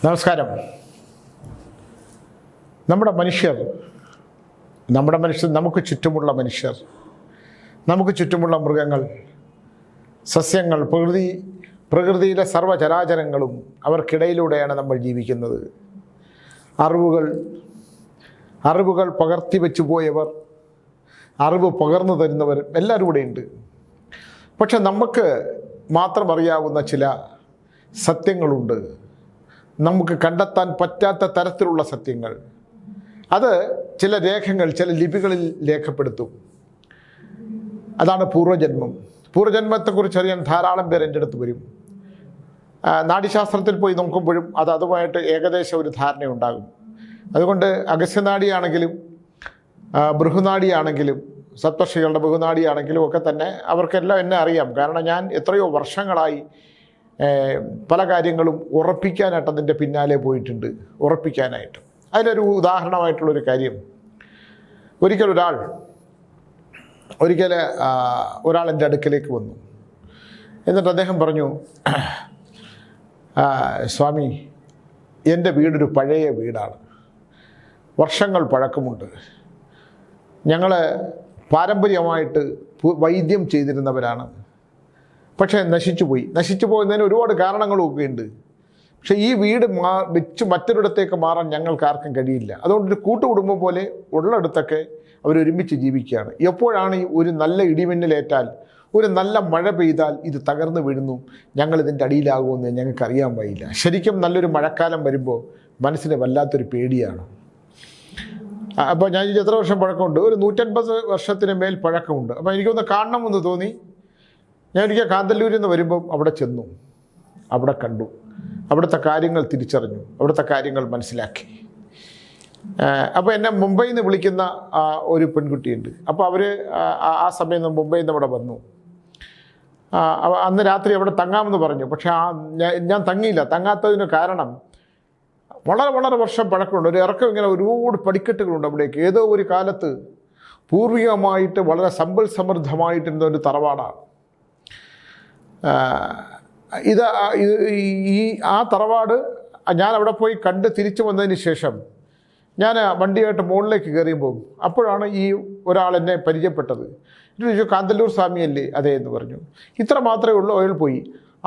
നമസ്കാരം. നമ്മുടെ മനുഷ്യർ, നമുക്ക് ചുറ്റുമുള്ള മനുഷ്യർ, നമുക്ക് ചുറ്റുമുള്ള മൃഗങ്ങൾ, സസ്യങ്ങൾ, പ്രകൃതിയിലെ സർവ്വചരാചരങ്ങളും അവർക്കിടയിലൂടെയാണ് നമ്മൾ ജീവിക്കുന്നത്. അറിവുകൾ പകർത്തി വെച്ചു പോയവർ, അറിവ് പകർന്നു തരുന്നവർ എല്ലാവരും കൂടെയുണ്ട്. പക്ഷെ നമുക്ക് മാത്രം അറിയാവുന്ന ചില സത്യങ്ങളുണ്ട്, നമുക്ക് കണ്ടെത്താൻ പറ്റാത്ത തരത്തിലുള്ള സത്യങ്ങൾ. അത് ചില രേഖകൾ, ചില ലിപികളിൽ രേഖപ്പെടുത്തും. അതാണ് പൂർവ്വജന്മം. പൂർവ്വജന്മത്തെക്കുറിച്ച് അറിയാൻ ധാരാളം പേർ എൻ്റെ അടുത്ത് വരും. നാഡീശാസ്ത്രത്തിൽ പോയി നോക്കുമ്പോഴും അതുമായിട്ട് ഏകദേശം ഒരു ധാരണയുണ്ടാകും. അതുകൊണ്ട് അഗസ്ത്യനാഡിയാണെങ്കിലും ബൃഹുനാഡിയാണെങ്കിലും സപ്തർഷികളുടെ ബഹുനാഡിയാണെങ്കിലും ഒക്കെ തന്നെ അവർക്കെല്ലാം എന്നെ അറിയാം. കാരണം ഞാൻ എത്രയോ വർഷങ്ങളായി പല കാര്യങ്ങളും ഉറപ്പിക്കാനായിട്ട് അതിൻ്റെ പിന്നാലെ പോയിട്ടുണ്ട്. ഉറപ്പിക്കാനായിട്ട് അതിലൊരു ഉദാഹരണമായിട്ടുള്ളൊരു കാര്യം, ഒരിക്കൽ എൻ്റെ അടുക്കലേക്ക് വന്നു. എന്നിട്ട് അദ്ദേഹം പറഞ്ഞു, സ്വാമി, എൻ്റെ വീടൊരു പഴയ വീടാണ്, വർഷങ്ങൾ പഴക്കമുണ്ട്. ഞങ്ങൾ പാരമ്പര്യമായിട്ട് വൈദ്യം ചെയ്തിരുന്നവരാണ്. പക്ഷേ നശിച്ചു പോകുന്നതിന് ഒരുപാട് കാരണങ്ങളൊക്കെ ഉണ്ട്. പക്ഷേ ഈ വീട് വെച്ച് മറ്റൊരിടത്തേക്ക് മാറാൻ ഞങ്ങൾക്ക് ആർക്കും കഴിയില്ല. അതുകൊണ്ടൊരു കൂട്ടുകുടുംബം പോലെ ഉള്ളിടത്തൊക്കെ അവരൊരുമിച്ച് ജീവിക്കുകയാണ്. എപ്പോഴാണ് ഒരു നല്ല ഇടിമിന്നലേറ്റാൽ, ഒരു നല്ല മഴ പെയ്താൽ ഇത് തകർന്നു വീഴുന്നു, ഞങ്ങളിതിൻ്റെ അടിയിലാകുമെന്ന് ഞങ്ങൾക്കറിയാൻ വയ്യില്ല. ശരിക്കും നല്ലൊരു മഴക്കാലം വരുമ്പോൾ മനസ്സിന് വല്ലാത്തൊരു പേടിയാണ്. അപ്പോൾ ഞാൻ എത്ര വർഷം പഴക്കമുണ്ട്? ഒരു 150 വർഷത്തിന് മേൽ പഴക്കമുണ്ട്. അപ്പോൾ എനിക്കൊന്ന് കാണണമെന്ന് തോന്നി. ഞാൻ ഒരിക്കൽ കാന്തല്ലൂരിൽ നിന്ന് വരുമ്പം അവിടെ ചെന്നു, അവിടെ കണ്ടു, അവിടുത്തെ കാര്യങ്ങൾ തിരിച്ചറിഞ്ഞു, അവിടുത്തെ കാര്യങ്ങൾ മനസ്സിലാക്കി. അപ്പോൾ എന്നെ മുംബൈയിൽ നിന്ന് വിളിക്കുന്ന ഒരു പെൺകുട്ടിയുണ്ട്. അപ്പോൾ അവർ ആ സമയം മുംബൈയിൽ നിന്ന് അവിടെ വന്നു. അന്ന് രാത്രി അവിടെ തങ്ങാമെന്ന് പറഞ്ഞു. പക്ഷേ ഞാൻ തങ്ങിയില്ല. തങ്ങാത്തതിന് കാരണം വളരെ വർഷം പഴക്കമുണ്ട്. ഒരു ഇറക്കം ഇങ്ങനെ ഒരുപാട് പടിക്കെട്ടുകളുണ്ട് അവിടേക്ക്. ഏതോ ഒരു കാലത്ത് പൂർവികമായിട്ട് വളരെ സമ്പൽ സമൃദ്ധമായിട്ടിരുന്ന ഒരു തറവാടാണ്. ആ തറവാട് ഞാൻ അവിടെ പോയി കണ്ട് തിരിച്ചു വന്നതിന് ശേഷം ഞാൻ വണ്ടിയായിട്ട് മുകളിലേക്ക് കയറിയപ്പോൾ അപ്പോഴാണ് ഈ ഒരാൾ എന്നെ പരിചയപ്പെട്ടത്. എന്നിട്ട് ചോദിച്ചു, കാന്തല്ലൂർ സ്വാമിയല്ലേ? അതെ എന്ന് പറഞ്ഞു. ഇത്ര മാത്രമേ ഉള്ളൂ. അയാൾ പോയി.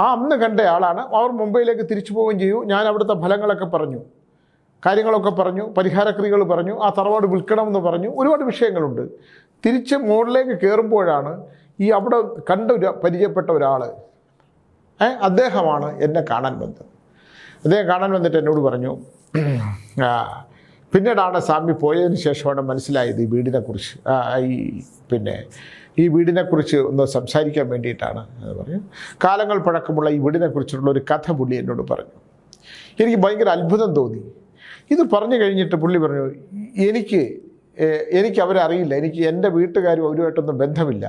അന്ന് കണ്ട ആളാണ്. അവർ മുംബൈയിലേക്ക് തിരിച്ചു പോവുകയും ചെയ്തു. ഞാൻ അവിടുത്തെ ഫലങ്ങളൊക്കെ പറഞ്ഞു, കാര്യങ്ങളൊക്കെ പറഞ്ഞു, പരിഹാരക്രിയകൾ പറഞ്ഞു, ആ തറവാട് വിൽക്കണമെന്ന് പറഞ്ഞു. ഒരുപാട് വിഷയങ്ങളുണ്ട്. തിരിച്ച് മുകളിലേക്ക് കയറുമ്പോഴാണ് ഈ അവിടെ പരിചയപ്പെട്ട ഒരാൾ, അദ്ദേഹമാണ് എന്നെ കാണാൻ വന്നത്. അദ്ദേഹം കാണാൻ വന്നിട്ട് എന്നോട് പറഞ്ഞു, പിന്നീടാണ് സ്വാമി പോയതിന് ശേഷമാണ് മനസ്സിലായത് ഈ വീടിനെക്കുറിച്ച് ഒന്ന് സംസാരിക്കാൻ വേണ്ടിയിട്ടാണ് എന്ന് പറഞ്ഞു. കാലങ്ങൾ പഴക്കമുള്ള ഈ വീടിനെക്കുറിച്ചുള്ള ഒരു കഥ പുള്ളി എന്നോട് പറഞ്ഞു. എനിക്ക് ഭയങ്കര അത്ഭുതം തോന്നി. ഇത് പറഞ്ഞു കഴിഞ്ഞിട്ട് പുള്ളി പറഞ്ഞു, എനിക്ക് അവരെ അറിയില്ല, എനിക്ക് എൻ്റെ വീട്ടുകാരും അവരുമായിട്ടൊന്നും ബന്ധമില്ല.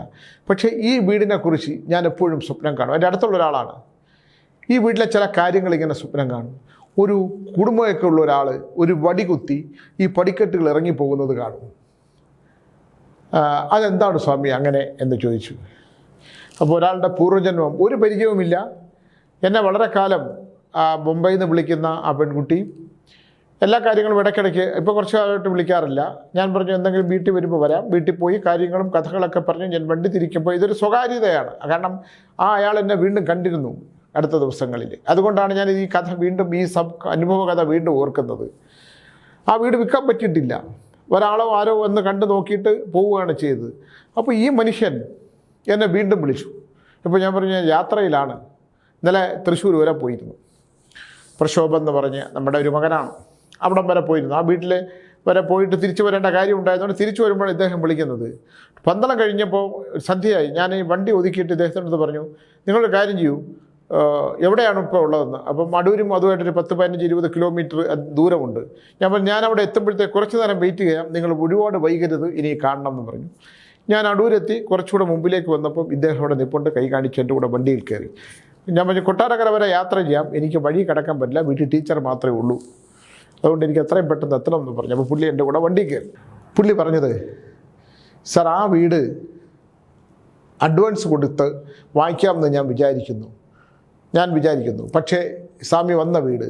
പക്ഷേ ഈ വീടിനെക്കുറിച്ച് ഞാൻ എപ്പോഴും സ്വപ്നം കാണും. എൻ്റെ അടുത്തുള്ള ഒരാളാണ്. ഈ വീട്ടിലെ ചില കാര്യങ്ങൾ ഇങ്ങനെ സ്വപ്നം കാണും. ഒരു കുടുംബമൊക്കെ ഉള്ള ഒരാൾ ഒരു വടി കുത്തി ഈ പടിക്കെട്ടുകൾ ഇറങ്ങിപ്പോകുന്നത് കാണും. അതെന്താണ് സ്വാമി അങ്ങനെ എന്ന് ചോദിച്ചു. അപ്പോൾ ഒരാളുടെ പൂർവ്വജന്മം ഒരു പരിചയവുമില്ല. എന്നെ വളരെ കാലം മുംബൈയിൽ നിന്ന് വിളിക്കുന്ന ആ പെൺകുട്ടി എല്ലാ കാര്യങ്ങളും ഇടയ്ക്കിടയ്ക്ക്, ഇപ്പോൾ കുറച്ച് കാലമായിട്ട് വിളിക്കാറില്ല. ഞാൻ പറഞ്ഞു, എന്തെങ്കിലും വീട്ടിൽ വരുമ്പോൾ വരാം. വീട്ടിൽ പോയി കാര്യങ്ങളും കഥകളൊക്കെ പറഞ്ഞ് ഞാൻ വണ്ടി തിരിക്കുമ്പോൾ ഇതൊരു സ്വകാര്യതയാണ്. കാരണം അയാൾ എന്നെ വീണ്ടും കണ്ടിരുന്നു അടുത്ത ദിവസങ്ങളിൽ. അതുകൊണ്ടാണ് ഞാൻ ഈ കഥ വീണ്ടും, ഈ അനുഭവ കഥ വീണ്ടും ഓർക്കുന്നത്. ആ വീട് വിൽക്കാൻ പറ്റിയിട്ടില്ല. ഒരാളോ ആരോ ഒന്ന് കണ്ടു നോക്കിയിട്ട് പോവുകയാണ് ചെയ്തത്. അപ്പോൾ ഈ മനുഷ്യൻ എന്നെ വീണ്ടും വിളിച്ചു. ഇപ്പോൾ ഞാൻ പറഞ്ഞു, ഞാൻ യാത്രയിലാണ്. ഇന്നലെ തൃശ്ശൂർ വരെ പോയിരുന്നു. പ്രക്ഷോഭം എന്ന് പറഞ്ഞ് നമ്മുടെ ഒരു മകനാണ്, അവിടം വരെ പോയിരുന്നു. ആ വീട്ടിൽ വരെ പോയിട്ട് തിരിച്ചു വരേണ്ട കാര്യം ഉണ്ടായതുകൊണ്ട് തിരിച്ചു വരുമ്പോൾ ഇദ്ദേഹം വിളിക്കുന്നത്. പന്തളം കഴിഞ്ഞപ്പോൾ സന്ധ്യയായി. ഞാൻ ഈ വണ്ടി ഒതുക്കിയിട്ട് ഇദ്ദേഹത്തിനടുത്ത് പറഞ്ഞു, നിങ്ങളൊരു കാര്യം ചെയ്യൂ, എവിടെയാണ് ഇപ്പോൾ ഉള്ളതെന്ന്. അപ്പം അടൂരും അതുമായിട്ടൊരു 10-15-20 കിലോമീറ്റർ ദൂരമുണ്ട്. ഞാൻ അവിടെ എത്തുമ്പോഴത്തേക്ക് കുറച്ച് നേരം വെയിറ്റ് ചെയ്യാം, നിങ്ങൾ ഒരുപാട് വൈകരുത്, ഇനി കാണണം എന്ന് പറഞ്ഞു. ഞാൻ അടൂരെത്തി കുറച്ചുകൂടെ മുമ്പിലേക്ക് വന്നപ്പം ഇദ്ദേഹം അവിടെ നിൽപ്പുണ്ട്, കൈ കാണിച്ച് എൻ്റെ കൂടെ വണ്ടിയിൽ കയറി. ഞാൻ പറഞ്ഞു, കൊട്ടാരക്കര വരെ യാത്ര ചെയ്യാം, എനിക്ക് വഴി കിടക്കാൻ പറ്റില്ല, വീട്ടിൽ ടീച്ചർ മാത്രമേ ഉള്ളൂ, അതുകൊണ്ട് എനിക്ക് എത്രയും പെട്ടെന്ന് എത്തണം എന്ന് പറഞ്ഞു. അപ്പോൾ പുള്ളി എൻ്റെ കൂടെ വണ്ടി കയറി. പുള്ളി പറഞ്ഞത്, സാർ, ആ വീട് അഡ്വാൻസ് കൊടുത്ത് വാങ്ങിക്കാമെന്ന് ഞാൻ വിചാരിക്കുന്നു. പക്ഷേ സ്വാമി വന്ന വീട്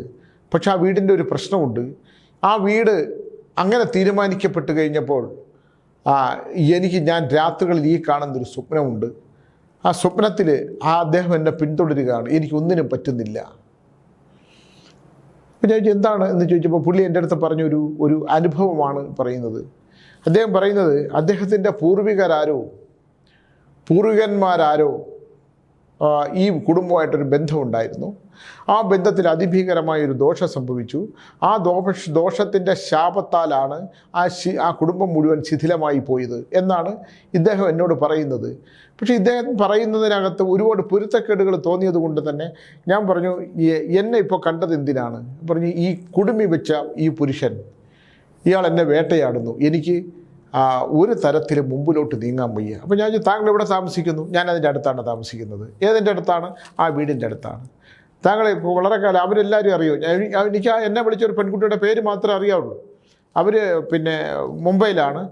പക്ഷെ ആ വീടിൻ്റെ ഒരു പ്രശ്നമുണ്ട്. ആ വീട് അങ്ങനെ തീരുമാനിക്കപ്പെട്ട് കഴിഞ്ഞപ്പോൾ ഞാൻ രാത്രികളിൽ ഈ കാണുന്നൊരു സ്വപ്നമുണ്ട്. ആ സ്വപ്നത്തിൽ അദ്ദേഹം എന്നെ പിന്തുടരുകയാണ്, എനിക്കൊന്നിനും പറ്റുന്നില്ല. അപ്പോൾ ഞാൻ എന്താണ് എന്ന് ചോദിച്ചപ്പോൾ പുള്ളി എൻ്റെ അടുത്ത് പറഞ്ഞൊരു അനുഭവമാണ് പറയുന്നത്. അദ്ദേഹം പറയുന്നത് അദ്ദേഹത്തിൻ്റെ പൂർവികന്മാരാരോ ഈ കുടുംബമായിട്ടൊരു ബന്ധമുണ്ടായിരുന്നു. ആ ബന്ധത്തിൽ അതിഭീകരമായൊരു ദോഷം സംഭവിച്ചു. ആ ദോഷത്തിൻ്റെ ശാപത്താലാണ് ആ കുടുംബം മുഴുവൻ ശിഥിലമായി പോയത് എന്നാണ് ഇദ്ദേഹം എന്നോട് പറയുന്നത്. പക്ഷേ ഇദ്ദേഹം പറയുന്നതിനകത്ത് ഒരുപാട് പൊരുത്തക്കേടുകൾ തോന്നിയത് കൊണ്ട് തന്നെ ഞാൻ പറഞ്ഞു, എന്നെ ഇപ്പോൾ കണ്ടത് എന്തിനാണ്? പറഞ്ഞു, ഈ കുടുമി വെച്ച ഈ പുരുഷൻ ഇയാൾ എന്നെ വേട്ടയാടുന്നു, എനിക്ക് ഒരു തരത്തിലും മുമ്പിലോട്ട് നീങ്ങാൻ വയ്യ. അപ്പോൾ ഞാൻ താങ്കൾ എവിടെ താമസിക്കുന്നു? ഞാൻ അതിൻ്റെ അടുത്താണ് താമസിക്കുന്നത്. ഏതിൻ്റെ അടുത്താണ്? ആ വീടിൻ്റെ അടുത്താണ്. താങ്കളെ വളരെ കാലം അവരെല്ലാവരും അറിയോ? എനിക്ക് എന്നെ വിളിച്ചൊരു പെൺകുട്ടിയുടെ പേര് മാത്രമേ അറിയാവുള്ളൂ. അവർ മുംബൈയിലാണ്,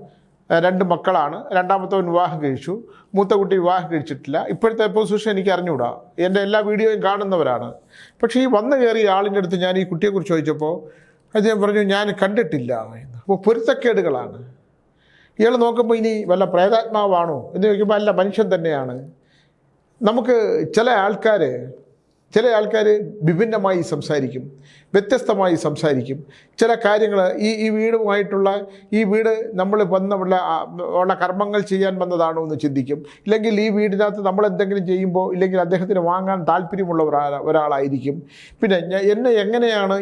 2 മക്കളാണ്. രണ്ടാമത്തവൻ വിവാഹം കഴിച്ചു, മൂത്ത കുട്ടി വിവാഹം കഴിച്ചിട്ടില്ല. ഇപ്പോഴത്തെ പൊസിഷൻ എനിക്ക് അറിഞ്ഞുകൂടാ, എൻ്റെ എല്ലാ വീഡിയോയും കാണുന്നവരാണ്. പക്ഷേ ഈ വന്നു കയറിയ ആളിൻ്റെ അടുത്ത് ഞാൻ ഈ കുട്ടിയെക്കുറിച്ച് ചോദിച്ചപ്പോൾ അദ്ദേഹം പറഞ്ഞു, ഞാൻ കണ്ടിട്ടില്ല എന്ന്. അപ്പോൾ പൊരുത്തക്കേടുകളാണ്. ഇയാൾ നോക്കുമ്പോൾ ഇനി വല്ല പ്രേതാത്മാവാണോ എന്ന് ചോദിക്കുമ്പോൾ അല്ല, മനുഷ്യൻ തന്നെയാണ്. നമുക്ക് ചില ആൾക്കാർ വിഭിന്നമായി സംസാരിക്കും, വ്യത്യസ്തമായി സംസാരിക്കും. ചില കാര്യങ്ങൾ ഈ വീടുമായിട്ടുള്ള ഈ വീട് നമ്മൾ ഉള്ള കർമ്മങ്ങൾ ചെയ്യാൻ വന്നതാണോ എന്ന് ചിന്തിക്കും. ഇല്ലെങ്കിൽ ഈ വീടിനകത്ത് നമ്മൾ എന്തെങ്കിലും ചെയ്യുമ്പോൾ ഇല്ലെങ്കിൽ അദ്ദേഹത്തിന് വാങ്ങാൻ താല്പര്യമുള്ള ഒരാളായിരിക്കും. പിന്നെ എന്നെ എങ്ങനെയാണ്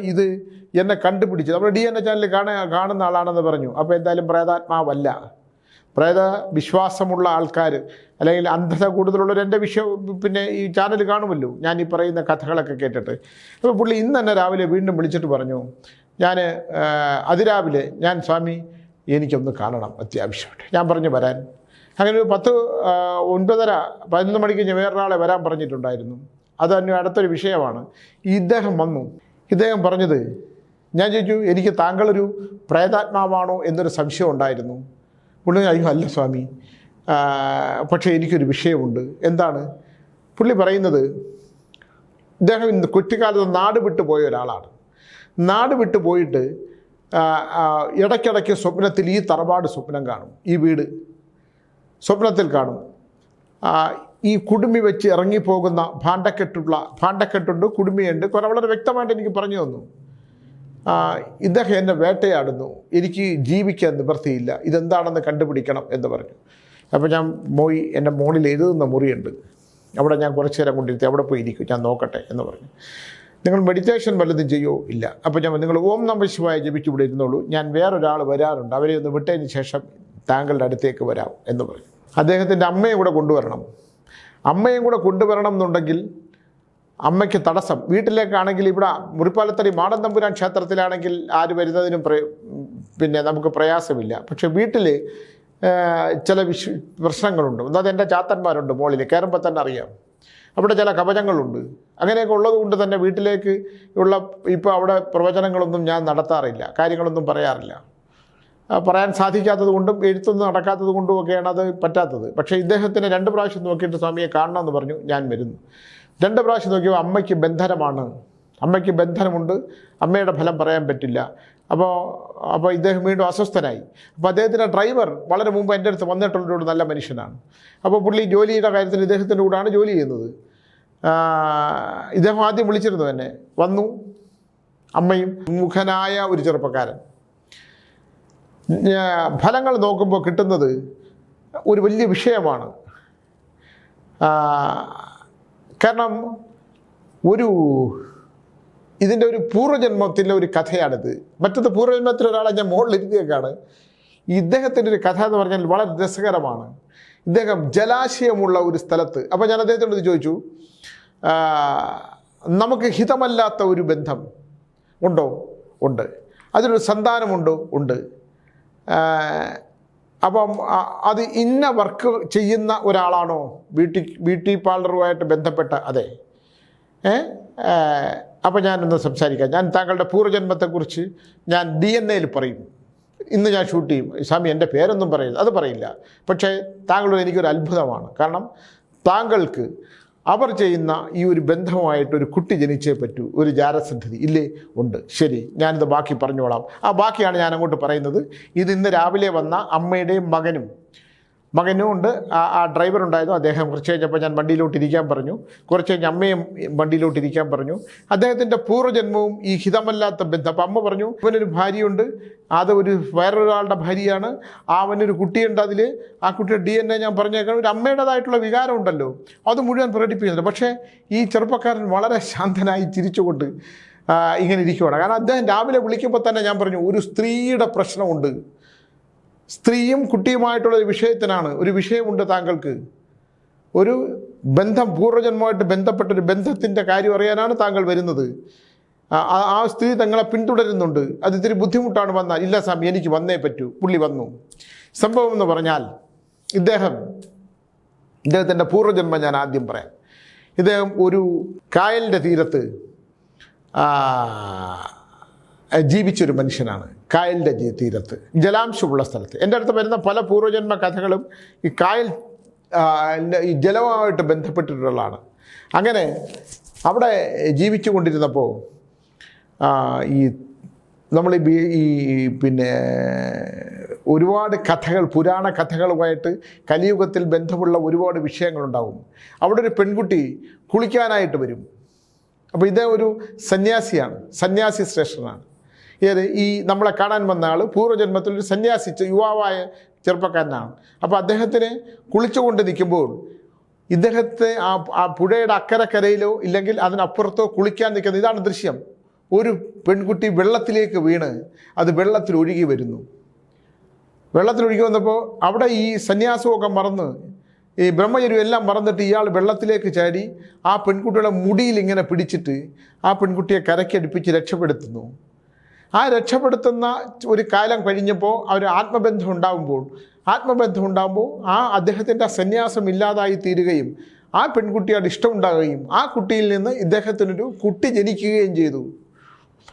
എന്നെ കണ്ടുപിടിച്ചത്? നമ്മുടെ DNA ചാനലിൽ കാണുന്ന ആളാണെന്ന് പറഞ്ഞു. അപ്പോൾ എന്തായാലും പ്രേതാത്മാവല്ല. പ്രേത വിശ്വാസമുള്ള ആൾക്കാർ അല്ലെങ്കിൽ അന്ധത കൂടുതലുള്ളവർ എൻ്റെ പിന്നെ ഈ ചാനൽ കാണുമല്ലോ, ഞാൻ ഈ പറയുന്ന കഥകളൊക്കെ കേട്ടിട്ട്. അപ്പോൾ പുള്ളി ഇന്ന് തന്നെ രാവിലെ വീണ്ടും വിളിച്ചിട്ട് പറഞ്ഞു, ഞാൻ അതിരാവിലെ ഞാൻ സ്വാമി എനിക്കൊന്ന് കാണണം അത്യാവശ്യമായിട്ട്. ഞാൻ പറഞ്ഞു വരാൻ. അങ്ങനെ ഒരു 9:30-11 മണിക്ക് ഞാൻ വേറൊരാളെ വരാൻ പറഞ്ഞിട്ടുണ്ടായിരുന്നു. അത് തന്നെ അടുത്തൊരു വിഷയമാണ്. ഇദ്ദേഹം വന്നു. ഇദ്ദേഹം പറഞ്ഞത്, ഞാൻ ചോദിച്ചു, എനിക്ക് താങ്കളൊരു പ്രേതാത്മാവാണോ എന്നൊരു സംശയം ഉണ്ടായിരുന്നു. പുള്ളി അയ്യോ അല്ല സ്വാമി, പക്ഷേ എനിക്കൊരു വിഷയമുണ്ട്. എന്താണ്? പുള്ളി പറയുന്നത്, ഇദ്ദേഹം ഇന്ന് കുട്ടിക്കാലത്ത് നാട് വിട്ടു പോയ ഒരാളാണ്. നാട് വിട്ടു പോയിട്ട് ഇടയ്ക്കിടയ്ക്ക് സ്വപ്നത്തിൽ ഈ തറവാട് സ്വപ്നം കാണും, ഈ വീട് സ്വപ്നത്തിൽ കാണും. ഈ കുടുമി വെച്ച് ഇറങ്ങിപ്പോകുന്ന ഭാണ്ഡക്കെട്ടുണ്ട്, കുടുമിയുണ്ട്. വളരെ വ്യക്തമായിട്ട് എനിക്ക് പറഞ്ഞു തന്നു. ഇദ്ദേഹം എന്നെ വേട്ടയാടുന്നു, എനിക്ക് ജീവിക്കാൻ നിവൃത്തിയില്ല, ഇതെന്താണെന്ന് കണ്ടുപിടിക്കണം എന്ന് പറഞ്ഞു. അപ്പോൾ ഞാൻ പോയി എൻ്റെ മോളിൽ എഴുതുന്ന മുറിയുണ്ട്, അവിടെ ഞാൻ കുറച്ച് നേരം കൊണ്ടിരുത്തി, അവിടെ പോയി ഇരിക്കും, ഞാൻ നോക്കട്ടെ എന്ന് പറഞ്ഞു. നിങ്ങൾ മെഡിറ്റേഷൻ വല്ലതും ചെയ്യോ? ഇല്ല. അപ്പോൾ ഞാൻ നിങ്ങൾ ഓം നമഃ ശിവായ ജപിച്ച് ഇവിടെ ഇരുന്നോളൂ, ഞാൻ വേറൊരാൾ വരാറുണ്ട്, അവരെ ഒന്ന് വിട്ടതിന് ശേഷം താങ്കളുടെ അടുത്തേക്ക് വരാം എന്ന് പറഞ്ഞു. അദ്ദേഹത്തിൻ്റെ അമ്മയും കൂടെ കൊണ്ടുവരണം എന്നുണ്ടെങ്കിൽ അമ്മയ്ക്ക് തടസ്സം. വീട്ടിലേക്കാണെങ്കിൽ ഇവിടെ മുറിപ്പാലത്തടി മാടൻ തമ്പുരാൻ ക്ഷേത്രത്തിലാണെങ്കിൽ ആര് വരുന്നതിനും പിന്നെ നമുക്ക് പ്രയാസമില്ല. പക്ഷേ വീട്ടിൽ ചില പ്രശ്നങ്ങളുണ്ട്. ഒന്നത് എൻ്റെ ചാത്തന്മാരുണ്ട് മുകളിൽ കയറുമ്പോൾ തന്നെ അറിയാം, അവിടെ ചില കവചങ്ങളുണ്ട്. അങ്ങനെയൊക്കെ ഉള്ളത് കൊണ്ട് തന്നെ വീട്ടിലേക്ക് ഇപ്പോൾ അവിടെ പ്രവചനങ്ങളൊന്നും ഞാൻ നടത്താറില്ല, കാര്യങ്ങളൊന്നും പറയാറില്ല. പറയാൻ സാധിക്കാത്തത് കൊണ്ടും എഴുത്തൊന്നും നടക്കാത്തത് കൊണ്ടും ഒക്കെയാണ് അത് പറ്റാത്തത്. പക്ഷേ ഇദ്ദേഹത്തിന് 2 പ്രാവശ്യം നോക്കിയിട്ട് സ്വാമിയെ കാണണമെന്ന് പറഞ്ഞു. ഞാൻ വരുന്നു. 2 പ്രാവശ്യം നോക്കിയപ്പോൾ അമ്മയ്ക്ക് ബന്ധനമുണ്ട്, അമ്മയുടെ ഫലം പറയാൻ പറ്റില്ല. അപ്പോൾ ഇദ്ദേഹം വീണ്ടും അസ്വസ്ഥനായി. അപ്പോൾ അദ്ദേഹത്തിൻ്റെ ഡ്രൈവർ വളരെ മുമ്പ് എൻ്റെ അടുത്ത് വന്നിട്ടുള്ളൊരു നല്ല മനുഷ്യനാണ്. അപ്പോൾ പുള്ളി ജോലിയുടെ കാര്യത്തിൽ ഇദ്ദേഹത്തിൻ്റെ കൂടെയാണ് ജോലി ചെയ്യുന്നത്. ഇദ്ദേഹം ആദ്യം വിളിച്ചിരുന്നു എന്നെ. വന്നു, അമ്മയും മുഖനായ ഒരു ചെറുപ്പക്കാരൻ. ഫലങ്ങൾ നോക്കുമ്പോൾ കിട്ടുന്നത് ഒരു വലിയ വിഷയമാണ്. കാരണം ഇതിൻ്റെ ഒരു പൂർവ്വജന്മത്തിലെ ഒരു കഥയാണിത്. മറ്റത് പൂർവ്വജന്മത്തിൽ ഒരാളെ ഞാൻ മുകളിലിരുത്തിയേക്കാണ്. ഇദ്ദേഹത്തിൻ്റെ ഒരു കഥ എന്ന് പറഞ്ഞാൽ വളരെ രസകരമാണ്. ഇദ്ദേഹം ജലാശയമുള്ള ഒരു സ്ഥലത്ത്, അപ്പോൾ ഞാൻ അദ്ദേഹത്തോട് ചോദിച്ചു, നമുക്ക് ഹിതമല്ലാത്ത ഒരു ബന്ധം ഉണ്ടോ? ഉണ്ട്. അതിനൊരു സന്താനമുണ്ടോ? ഉണ്ട്. അപ്പം അത് ഇന്ന വർക്ക് ചെയ്യുന്ന ഒരാളാണോ? ബ്യൂട്ടി പാർലറുമായിട്ട് ബന്ധപ്പെട്ട? അതെ. അപ്പോൾ ഞാനൊന്ന് സംസാരിക്കാം. ഞാൻ താങ്കളുടെ പൂർവ്വജന്മത്തെക്കുറിച്ച് ഞാൻ DNA പറയും. ഇന്ന് ഞാൻ ഷൂട്ട് ചെയ്യും. സ്വാമി എൻ്റെ പേരൊന്നും പറയില്ല, അത് പറയില്ല. പക്ഷേ താങ്കളോട് എനിക്കൊരു അത്ഭുതമാണ്. കാരണം താങ്കൾക്ക് അവർ ചെയ്യുന്ന ഈ ഒരു ബന്ധവുമായിട്ട് ഒരു കുട്ടി ജനിച്ചേ പറ്റൂ, ഒരു ജാരസന്ധതി ഇല്ലേ? ഉണ്ട്. ശരി, ഞാനിത് ബാക്കി പറഞ്ഞോളാം. ആ ബാക്കിയാണ് ഞാൻ അങ്ങോട്ട് പറയുന്നത്. ഇത് ഇന്ന് രാവിലെ വന്ന അമ്മയുടെയും മകനും ഉണ്ട്. ആ ഡ്രൈവർ ഉണ്ടായിരുന്നു. അദ്ദേഹം കുറച്ച് കഴിഞ്ഞപ്പോൾ ഞാൻ വണ്ടിയിലോട്ട് ഇരിക്കാൻ പറഞ്ഞു. കുറച്ച് കഴിഞ്ഞ് അമ്മയും വണ്ടിയിലോട്ട് ഇരിക്കാൻ പറഞ്ഞു. അദ്ദേഹത്തിൻ്റെ പൂർവ്വജന്മവും ഈ ഹിതമല്ലാത്ത ബന്ധം. അപ്പം അമ്മ പറഞ്ഞു, അവനൊരു ഭാര്യയുണ്ട്, അത് വേറൊരാളുടെ ഭാര്യയാണ്, അവനൊരു കുട്ടിയുണ്ട്, അതിൽ ആ കുട്ടിയുടെ DNA ഞാൻ പറഞ്ഞേക്കാം. ഒരു അമ്മയുടേതായിട്ടുള്ള വികാരം ഉണ്ടല്ലോ, അത് മുഴുവൻ പ്രകടിപ്പിക്കുന്നുണ്ട്. പക്ഷേ ഈ ചെറുപ്പക്കാരൻ വളരെ ശാന്തനായി ചിരിച്ചുകൊണ്ട് ഇങ്ങനെ ഇരിക്കുകയാണ്. കാരണം അദ്ദേഹം രാവിലെ വിളിക്കുമ്പോൾ തന്നെ ഞാൻ പറഞ്ഞു, ഒരു സ്ത്രീയുടെ പ്രശ്നമുണ്ട്, സ്ത്രീയും കുട്ടിയുമായിട്ടുള്ള ഒരു വിഷയത്തിനാണ്, ഒരു വിഷയമുണ്ട് താങ്കൾക്ക്, ഒരു ബന്ധം, പൂർവ്വജന്മമായിട്ട് ബന്ധപ്പെട്ടൊരു ബന്ധത്തിൻ്റെ കാര്യം അറിയാനാണ് താങ്കൾ വരുന്നത്. ആ സ്ത്രീ തങ്ങളെ പിന്തുടരുന്നുണ്ട്, അത് ഇത്തിരി ബുദ്ധിമുട്ടാണ് വന്നാൽ. ഇല്ല സ്വാമി, എനിക്ക് വന്നേ പറ്റൂ. പുള്ളി വന്നു. സംഭവം എന്ന് പറഞ്ഞാൽ ഇദ്ദേഹത്തിൻ്റെ പൂർവ്വജന്മം ഞാൻ ആദ്യം പറയാം. ഇദ്ദേഹം ഒരു കായലിൻ്റെ തീരത്ത് ജീവിച്ചൊരു മനുഷ്യനാണ്. കായലിൻ്റെ തീരത്ത്, ജലാംശമുള്ള സ്ഥലത്ത്. എൻ്റെ അടുത്ത് വരുന്ന പല പൂർവ്വജന്മ കഥകളും ഈ കായൽ ഈ ജലവുമായിട്ട് ബന്ധപ്പെട്ടിട്ടുള്ളതാണ്. അങ്ങനെ അവിടെ ജീവിച്ചു കൊണ്ടിരുന്നപ്പോൾ നമ്മൾ പിന്നെ ഒരുപാട് കഥകൾ, പുരാണ കഥകളുമായിട്ട് കലിയുഗത്തിൽ ബന്ധമുള്ള ഒരുപാട് വിഷയങ്ങളുണ്ടാവും. അവിടെ ഒരു പെൺകുട്ടി കുളിക്കാനായിട്ട് വരും. അപ്പോൾ ഇതേ ഒരു സന്യാസിയാണ്, സന്യാസി ശ്രേഷ്ഠനാണ്. ഈ നമ്മളെ കാണാൻ വന്ന ആൾ പൂർവ്വജന്മത്തിൽ ഒരു സന്യാസി, യുവാവായ ചെറുപ്പക്കാരനാണ്. അപ്പോൾ അദ്ദേഹത്തിന് കുളിച്ചുകൊണ്ട് നിൽക്കുമ്പോൾ ഇദ്ദേഹത്തെ ആ പുഴയുടെ അക്കരക്കരയിലോ ഇല്ലെങ്കിൽ അതിനപ്പുറത്തോ കുളിക്കാൻ നിൽക്കുന്നത്, ഇതാണ് ദൃശ്യം. ഒരു പെൺകുട്ടി വെള്ളത്തിലേക്ക് വീണ് അത് വെള്ളത്തിൽ ഒഴുകി വരുന്നു. വെള്ളത്തിലൊഴുകി വന്നപ്പോൾ അവിടെ ഈ സന്യാസമൊക്കെ മറന്ന്, ഈ ബ്രഹ്മചര്യം എല്ലാം മറന്നിട്ട് ഇയാൾ വെള്ളത്തിലേക്ക് ചാടി ആ പെൺകുട്ടിയുടെ മുടിയിൽ ഇങ്ങനെ പിടിച്ചിട്ട് ആ പെൺകുട്ടിയെ കരയ്ക്കടുപ്പിച്ച് രക്ഷപ്പെടുത്തുന്നു. ആ രക്ഷപ്പെടുത്തുന്ന ഒരു കാലം കഴിഞ്ഞപ്പോൾ അവർ ആത്മബന്ധം ഉണ്ടാകുമ്പോൾ അദ്ദേഹത്തിൻ്റെ സന്യാസം ഇല്ലാതായി തീരുകയും ആ പെൺകുട്ടിയോട് ഇഷ്ടമുണ്ടാകുകയും ആ കുട്ടിയിൽ നിന്ന് ഇദ്ദേഹത്തിനൊരു കുട്ടി ജനിക്കുകയും ചെയ്തു.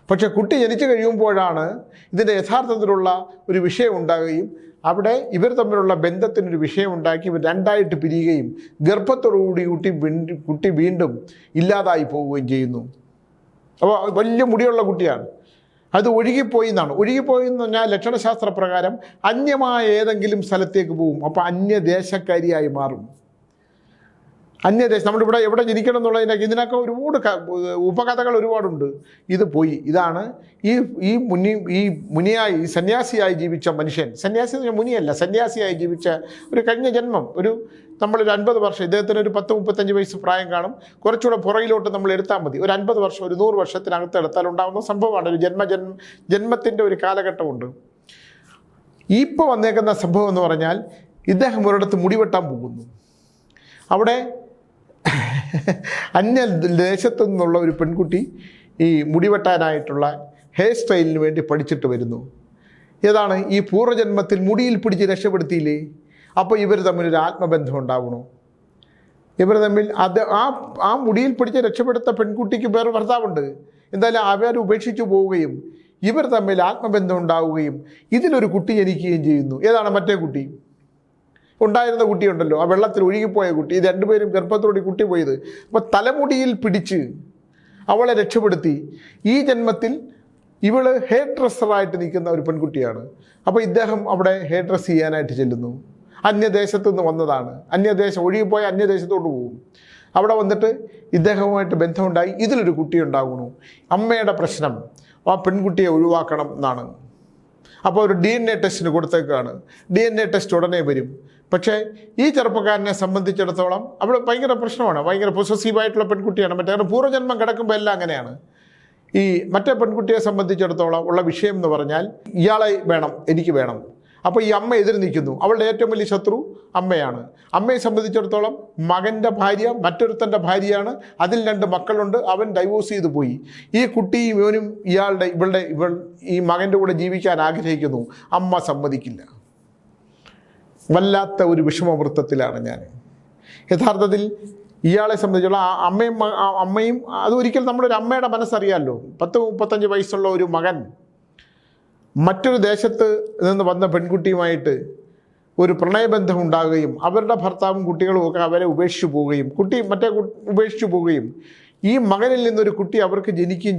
പക്ഷെ കുട്ടി ജനിച്ചു കഴിയുമ്പോഴാണ് ഇതിൻ്റെ യഥാർത്ഥത്തിലുള്ള ഒരു വിഷയം ഉണ്ടാകുകയും അവിടെ ഇവർ തമ്മിലുള്ള ബന്ധത്തിനൊരു വിഷയമുണ്ടാക്കി ഇവർ രണ്ടായിട്ട് പിരിയുകയും ഗർഭത്തോടുകൂടി കുട്ടി വീണ്ടും ഇല്ലാതായി പോവുകയും ചെയ്യുന്നു. അപ്പോൾ വലിയ മുടിയുള്ള കുട്ടിയാണ്. അത് ഒഴുകിപ്പോയി എന്നാണ്. ഒഴുകിപ്പോയി എന്ന് പറഞ്ഞാൽ ലക്ഷണശാസ്ത്ര പ്രകാരം അന്യമായ ഏതെങ്കിലും സ്ഥലത്തേക്ക് പോവും. അപ്പോൾ അന്യദേശക്കാരിയായി മാറും. അന്യദേശം, നമ്മളിവിടെ എവിടെ ജനിക്കണം എന്നുള്ളതിനൊക്കെ ഇതിനൊക്കെ ഒരുപാട് ഉപകഥകൾ ഒരുപാടുണ്ട്. ഇത് പോയി. ഇതാണ് ഈ മുനിയായി, ഈ സന്യാസിയായി ജീവിച്ച മനുഷ്യൻ. സന്യാസി എന്ന് പറഞ്ഞാൽ മുനിയല്ല, സന്യാസിയായി ജീവിച്ച ഒരു കഴിഞ്ഞ ജന്മം, നമ്മളൊരു 50 വർഷം, ഇദ്ദേഹത്തിന് ഒരു 10-35 വയസ്സ് പ്രായം കാണും. കുറച്ചുകൂടെ പുറകിലോട്ട് നമ്മൾ എടുത്താൽ മതി. ഒരു 50 വർഷം, ഒരു 100 വർഷത്തിനകത്ത് എടുത്താൽ ഉണ്ടാകുന്ന സംഭവമാണ്. ഒരു ജന്മത്തിൻ്റെ ഒരു കാലഘട്ടമുണ്ട്. ഇപ്പോൾ വന്നേക്കുന്ന സംഭവം എന്ന് പറഞ്ഞാൽ ഇദ്ദേഹം ഒരിടത്ത് മുടിവെട്ടാൻ പോകുന്നു. അവിടെ അന്യദേശത്തു നിന്നുള്ള ഒരു പെൺകുട്ടി ഈ മുടിവെട്ടാനായിട്ടുള്ള ഹെയർ സ്റ്റൈലിന് വേണ്ടി പഠിച്ചിട്ട് വരുന്നു. ഏതാണ് ഈ പൂർവ്വജന്മത്തിൽ മുടിയിൽ പിടിച്ച് രക്ഷപ്പെടുത്തിയില്ലേ? അപ്പോൾ ഇവർ തമ്മിലൊരു ആത്മബന്ധം ഉണ്ടാവണോ? ഇവർ തമ്മിൽ ആ മുടിയിൽ പിടിച്ച് രക്ഷപ്പെടുത്ത പെൺകുട്ടിക്ക് വേറെ ഭർത്താവുണ്ട്. എന്തായാലും അവർ ഉപേക്ഷിച്ചു പോവുകയും ഇവർ തമ്മിൽ ആത്മബന്ധം ഉണ്ടാവുകയും ഇതിലൊരു കുട്ടി ജനിക്കുകയും ചെയ്യുന്നു. ഏതാണ് മറ്റേ കുട്ടി? ഉണ്ടായിരുന്ന കുട്ടിയുണ്ടല്ലോ, ആ വെള്ളത്തിൽ ഒഴുകിപ്പോയ കുട്ടി. ഇത് രണ്ടുപേരും ഗർഭത്തോടെ കുട്ടി പോയത്. അപ്പോൾ തലമുടിയിൽ പിടിച്ച് അവളെ രക്ഷപ്പെടുത്തി. ഈ ജന്മത്തിൽ ഇവൾ ഹെയർ ഡ്രസ്സറായിട്ട് നിൽക്കുന്ന ഒരു പെൺകുട്ടിയാണ്. അപ്പോൾ ഇദ്ദേഹം അവിടെ ഹെയർ ഡ്രസ്സ് ചെയ്യാനായിട്ട് ചെല്ലുന്നു. അന്യദേശത്തു നിന്ന് വന്നതാണ്. ഒഴുകിപ്പോയ അന്യദേശത്തോട്ട് പോകും. അവിടെ വന്നിട്ട് ഇദ്ദേഹവുമായിട്ട് ബന്ധമുണ്ടായി. ഇതിലൊരു കുട്ടി ഉണ്ടാകണു. അമ്മയുടെ പ്രശ്നം ആ പെൺകുട്ടിയെ ഒഴിവാക്കണം എന്നാണ്. അപ്പോൾ ഒരു DNA ടെസ്റ്റിന് കൊടുത്തേക്കാണ്. DNA ടെസ്റ്റ് ഉടനെ വരും. പക്ഷേ ഈ ചെറുപ്പക്കാരനെ സംബന്ധിച്ചിടത്തോളം അവിടെ ഭയങ്കര പ്രശ്നമാണ്. ഭയങ്കര പൊസസീവായിട്ടുള്ള പെൺകുട്ടിയാണ്. മറ്റേ പൂർവ്വജന്മം കിടക്കുമ്പോൾ എല്ലാം അങ്ങനെയാണ്. ഈ മറ്റേ പെൺകുട്ടിയെ സംബന്ധിച്ചിടത്തോളം ഉള്ള വിഷയം എന്ന് പറഞ്ഞാൽ ഇയാളെ വേണം, എനിക്ക് വേണം. അപ്പോൾ ഈ അമ്മ എതിര് നിൽക്കുന്നു. അവളുടെ ഏറ്റവും വലിയ ശത്രു അമ്മയാണ്. അമ്മയെ സംബന്ധിച്ചിടത്തോളം മകൻ്റെ ഭാര്യ മറ്റൊരുത്തൻ്റെ ഭാര്യയാണ്. അതിൽ 2 മക്കളുണ്ട്. അവൻ ഡൈവോഴ്സ് ചെയ്തു പോയി. ഈ കുട്ടിയും ഇവനും ഇവൾ ഈ മകൻ്റെ കൂടെ ജീവിക്കാൻ ആഗ്രഹിക്കുന്നു. അമ്മ സമ്മതിക്കില്ല. വല്ലാത്ത ഒരു വിഷമവൃത്തത്തിലാണ് ഞാൻ. യഥാർത്ഥത്തിൽ ഇയാളെ സംബന്ധിച്ചുള്ള അമ്മയും അതൊരിക്കലും നമ്മളൊരു അമ്മയുടെ മനസ്സറിയാമല്ലോ. 10-35 വയസ്സുള്ള ഒരു മകൻ മറ്റൊരു ദേശത്ത് നിന്ന് വന്ന പെൺകുട്ടിയുമായിട്ട് ഒരു പ്രണയബന്ധം ഉണ്ടാകുകയും അവരുടെ ഭർത്താവും കുട്ടികളും ഒക്കെ അവരെ ഉപേക്ഷിച്ചു പോവുകയും ഉപേക്ഷിച്ചു പോവുകയും ഈ മകനിൽ നിന്നൊരു കുട്ടി അവർക്ക് ജനിക്കുകയും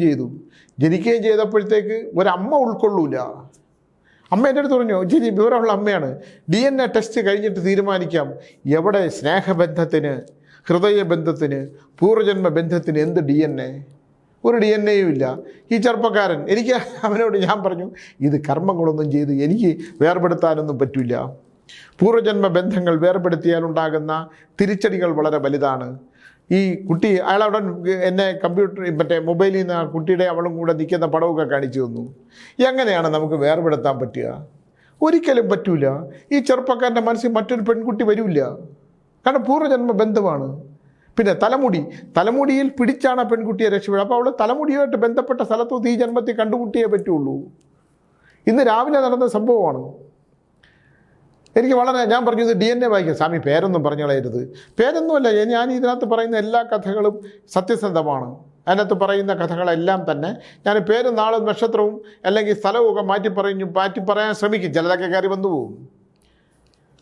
ചെയ്തപ്പോഴത്തേക്ക് ഒരമ്മ ഉൾക്കൊള്ളൂല. അമ്മ എൻ്റെ അടുത്ത് പറഞ്ഞു, ശരി വിവരമുള്ള അമ്മയാണ്, DNA ടെസ്റ്റ് കഴിഞ്ഞിട്ട് തീരുമാനിക്കാം എവിടെ സ്നേഹബന്ധത്തിന്, ഹൃദയബന്ധത്തിന്, പൂർവ്വജന്മ ബന്ധത്തിന് എന്ത് DNA. ഒരു DNAയും ഇല്ല. ഈ ചെറുപ്പക്കാരൻ അവനോട് ഞാൻ പറഞ്ഞു, ഇത് കർമ്മങ്ങളൊന്നും ചെയ്ത് എനിക്ക് വേർപെടുത്താനൊന്നും പറ്റില്ല. പൂർവ്വജന്മ ബന്ധങ്ങൾ വേർപെടുത്തിയാലുണ്ടാകുന്ന തിരിച്ചടികൾ വളരെ വലുതാണ്. ഈ കുട്ടി അയാളവിടെ എന്നെ മൊബൈലിൽ നിന്ന് ആ കുട്ടിയുടെ അവളും കൂടെ നിൽക്കുന്ന പടമൊക്കെ കാണിച്ചു തന്നു. എങ്ങനെയാണ് നമുക്ക് വേർപെടുത്താൻ പറ്റുക? ഒരിക്കലും പറ്റൂല. ഈ ചെറുപ്പക്കാരൻ്റെ മനസ്സിൽ മറ്റൊരു പെൺകുട്ടി വരില്ല. കാരണം പൂർവ്വജന്മ ബന്ധമാണ്. പിന്നെ തലമുടിയിൽ പിടിച്ചാണ് ആ പെൺകുട്ടിയെ രക്ഷപ്പെടുക. അപ്പോൾ അവൾ തലമുടിയുമായിട്ട് ബന്ധപ്പെട്ട സ്ഥലത്ത് ഈ ജന്മത്തിൽ കണ്ടുമുട്ടിയേ പറ്റുള്ളൂ. ഇന്ന് രാവിലെ നടന്ന സംഭവമാണ്. എനിക്ക് ഞാൻ പറഞ്ഞു, ഇത് DNA വായിക്കാം. സ്വാമി പേരൊന്നും പറഞ്ഞു കളയരുത്. പേരൊന്നുമല്ല, ഞാൻ ഇതിനകത്ത് പറയുന്ന എല്ലാ കഥകളും സത്യസന്ധമാണ്. അതിനകത്ത് പറയുന്ന കഥകളെല്ലാം തന്നെ ഞാൻ പേരും നാളും നക്ഷത്രവും അല്ലെങ്കിൽ സ്ഥലവും ഒക്കെ മാറ്റി പറയാൻ ശ്രമിക്കും. ചിലതൊക്കെ കയറി വന്നു പോകും.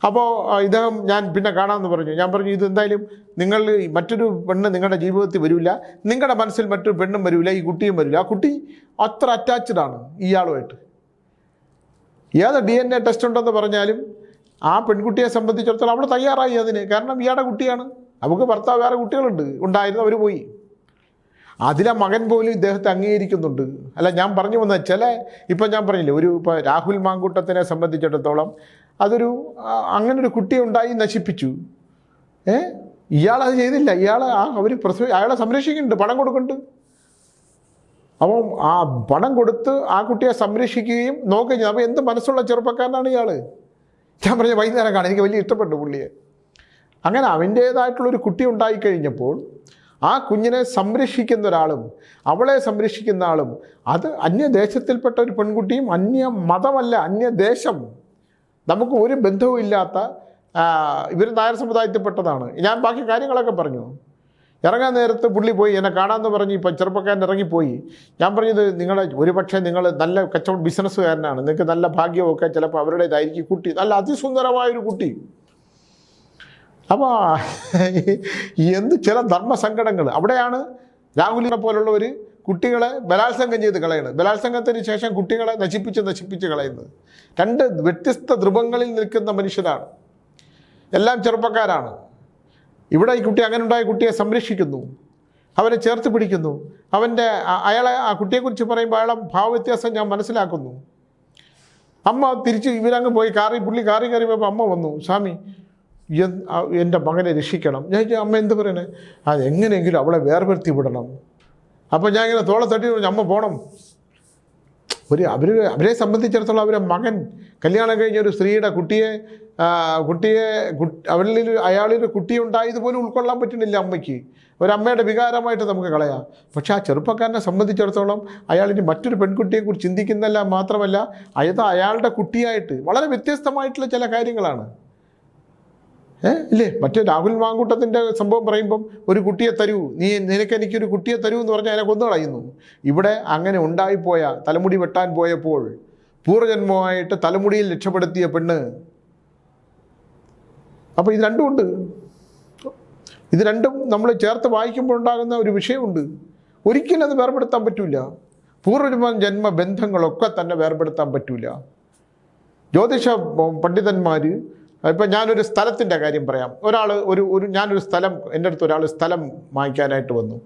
അപ്പോൾ ഇദ്ദേഹം ഞാൻ പിന്നെ കാണാമെന്ന് പറഞ്ഞു. ഞാൻ പറഞ്ഞു, ഇത് എന്തായാലും നിങ്ങൾ മറ്റൊരു പെണ്ണ് നിങ്ങളുടെ ജീവിതത്തിൽ വരില്ല, നിങ്ങളുടെ മനസ്സിൽ മറ്റൊരു പെണ്ണും വരില്ല, ഈ കുട്ടിയും വരില്ല. ആ കുട്ടി അത്ര അറ്റാച്ച്ഡാണ് ഇയാളുമായിട്ട്. ഏത് DNA ടെസ്റ്റ് ഉണ്ടെന്ന് പറഞ്ഞാലും ആ പെൺകുട്ടിയെ സംബന്ധിച്ചിടത്തോളം അവൾ തയ്യാറായി അതിന്. കാരണം ഇയാളുടെ കുട്ടിയാണ്. അവൾക്ക് ഭർത്താവ് വേറെ ഉണ്ടായിരുന്നു, അവർ പോയി. അതിലെ മകൻ പോലും ഇദ്ദേഹത്തെ അംഗീകരിക്കുന്നുണ്ട്. അല്ല, ഞാൻ പറഞ്ഞു വന്ന ഇപ്പം ഞാൻ പറഞ്ഞില്ലേ, ഇപ്പോൾ രാഹുൽ മാങ്കൂട്ടത്തിനെ സംബന്ധിച്ചിടത്തോളം അങ്ങനൊരു കുട്ടി ഉണ്ടായി നശിപ്പിച്ചു. ഇയാളത് ചെയ്തില്ല. അയാളെ സംരക്ഷിക്കുന്നുണ്ട്, പണം കൊടുക്കുന്നുണ്ട്. അപ്പം ആ പണം കൊടുത്ത് ആ കുട്ടിയെ സംരക്ഷിക്കുകയും നോക്കുകയും. അപ്പോൾ എന്ത് മനസ്സുള്ള ചെറുപ്പക്കാരനാണ് ഇയാൾ. ഞാൻ പറഞ്ഞ വൈകുന്നേരം കാണാൻ എനിക്ക് വലിയ ഇഷ്ടപ്പെട്ടു പുള്ളിയെ. അങ്ങനെ അവൻ്റേതായിട്ടുള്ളൊരു കുട്ടി ഉണ്ടായിക്കഴിഞ്ഞപ്പോൾ ആ കുഞ്ഞിനെ സംരക്ഷിക്കുന്ന ഒരാളും അവളെ സംരക്ഷിക്കുന്ന ആളും അത് അന്യദേശത്തിൽപ്പെട്ട ഒരു പെൺകുട്ടിയും, അന്യ മതമല്ല, അന്യദേശം, നമുക്ക് ഒരു ബന്ധവും ഇല്ലാത്ത ഇവർ നായർ സമുദായത്തിൽപ്പെട്ടതാണ്. ഞാൻ ബാക്കി കാര്യങ്ങളൊക്കെ പറഞ്ഞു. ഇറങ്ങാൻ നേരത്ത് പുള്ളി പോയി എന്നെ കാണാമെന്ന് പറഞ്ഞ് ഇപ്പം ചെറുപ്പക്കാരൻ ഇറങ്ങിപ്പോയി. ഞാൻ പറഞ്ഞത്, ഒരുപക്ഷെ നിങ്ങൾ നല്ല ബിസിനസ്സുകാരനാണ്, നിങ്ങൾക്ക് നല്ല ഭാഗ്യമൊക്കെ ചിലപ്പോൾ അവരുടേതായിരിക്കും. കുട്ടി നല്ല അതിസുന്ദരമായൊരു കുട്ടി. അപ്പോൾ ചില ധർമ്മസങ്കടങ്ങൾ അവിടെയാണ് രാഹുലിനെ പോലുള്ളവർ കുട്ടികളെ ബലാത്സംഗം ചെയ്ത് കളയുന്നത്. ബലാത്സംഗത്തിന് ശേഷം കുട്ടികളെ നശിപ്പിച്ച് കളയുന്നത്. രണ്ട് വ്യത്യസ്ത ധ്രുവങ്ങളിൽ നിൽക്കുന്ന മനുഷ്യരാണ്. എല്ലാം ചെറുപ്പക്കാരാണ്. ഇവിടെ ഈ കുട്ടി അങ്ങനെ ഉണ്ടായ കുട്ടിയെ സംരക്ഷിക്കുന്നു, അവനെ ചേർത്ത് പിടിക്കുന്നു. ആ കുട്ടിയെക്കുറിച്ച് പറയുമ്പോൾ അയാളെ ഭാവവ്യത്യാസം ഞാൻ മനസ്സിലാക്കുന്നു. അമ്മ തിരിച്ച് ഇവരങ്ങ് പോയി പുള്ളി കാറി പോയപ്പോൾ അമ്മ വന്നു, സ്വാമി എൻ്റെ മകനെ രക്ഷിക്കണം. ഞാൻ അമ്മ എന്ത് പറയണേ, എങ്ങനെയെങ്കിലും അവളെ വേർപെടുത്തി വിടണം. അപ്പോൾ ഞാൻ ഇങ്ങനെ തോളെ തട്ടി അമ്മ പോകണം. അവരെ സംബന്ധിച്ചിടത്തോളം അവരെ മകൻ കല്യാണം കഴിഞ്ഞ ഒരു സ്ത്രീയുടെ അയാളിൽ കുട്ടി ഉണ്ടായതുപോലും ഉൾക്കൊള്ളാൻ പറ്റുന്നില്ല അമ്മയ്ക്ക്. ഒരമ്മയുടെ വികാരമായിട്ട് നമുക്ക് കളയാം. പക്ഷെ ആ ചെറുപ്പക്കാരനെ സംബന്ധിച്ചിടത്തോളം അയാളിന് മറ്റൊരു പെൺകുട്ടിയെക്കുറിച്ച് ചിന്തിക്കുന്നതല്ല, മാത്രമല്ല അയാളുടെ കുട്ടിയായിട്ട് വളരെ വ്യത്യസ്തമായിട്ടുള്ള ചില കാര്യങ്ങളാണ്. ഇല്ലേ, മറ്റേ രാഹുൽ മാങ്കൂട്ടത്തിൻ്റെ സംഭവം പറയുമ്പം ഒരു കുട്ടിയെ തരൂ, എനിക്കൊരു കുട്ടിയെ തരൂ എന്ന് പറഞ്ഞാൽ അതിനെ കൊന്നു കളയുന്നു. ഇവിടെ അങ്ങനെ ഉണ്ടായിപ്പോയ തലമുടി വെട്ടാൻ പോയപ്പോൾ പൂർവ്വജന്മമായിട്ട് തലമുടിയിൽ രക്ഷപ്പെടുത്തിയ പെണ്ണ്. അപ്പോൾ ഇത് രണ്ടുമുണ്ട്. ഇത് രണ്ടും നമ്മൾ ചേർത്ത് വായിക്കുമ്പോൾ ഉണ്ടാകുന്ന ഒരു വിഷയമുണ്ട്. ഒരിക്കലും അത് വേർപെടുത്താൻ പറ്റില്ല. പൂർവ്വജന്മ ബന്ധങ്ങളൊക്കെ തന്നെ വേർപെടുത്താൻ പറ്റില്ല. ജ്യോതിഷ പണ്ഡിതന്മാർ, ഇപ്പം ഞാനൊരു സ്ഥലത്തിൻ്റെ കാര്യം പറയാം. ഞാനൊരു സ്ഥലം, എൻ്റെ അടുത്ത് ഒരാൾ സ്ഥലം വാങ്ങിക്കാനായിട്ട് വന്നു.